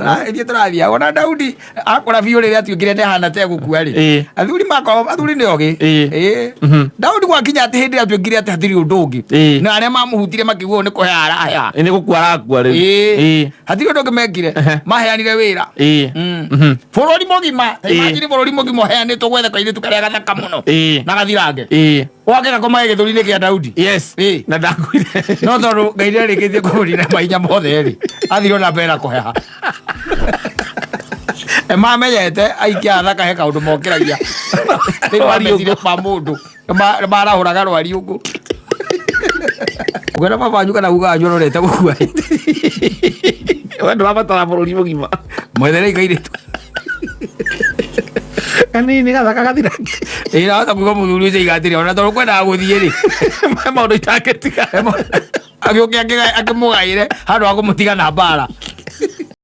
Ithuĩ tũrathiaga ona Daudi akora biũ rĩrĩa atuĩkire nĩhana tegũkua rĩ, athuri makorwo athuri nĩ ogĩ. Daudi gwakinya atĩ hĩndĩ ĩrĩa atuĩkire atĩ hatirĩ ũndũ ũngĩ na arĩa mamũhutirie makĩiguo nĩ kũhea arahea nĩ gũkua arakua rĩu, hatirĩ ũndũ ũngĩ mekire, maheanire wĩra bũrũri mũgima. Imagine bũrũri mũgima ũheanĩtwo gwethe kairĩtu karĩa gathaka mũno na gathirange wake gakoma gĩthũri-inĩ kĩa Daudi. Na ndakuire no tondũ Ngai nĩarĩkĩtie kũmũrina mainya mothe rĩ, athire ona mbere na kũheha. Mamenyete aikia athaka he kaũndũ mokĩragia thĩinĩ wa mũndũ marahũraga rwari ũguo. Gwena mabanyu kana uga nyororete gũkua we ndũrabatara bũrũri mũgima mwethere kairĩtu kanini gathaka gathirange. Nahota kuuga mũthuri ũcio igatĩrĩ ona tondũ kwendaga gũthiĩ rĩ maũndũ itangĩtiga agĩũke akĩmũgaĩre handũ ha kũmũtiga na mbara.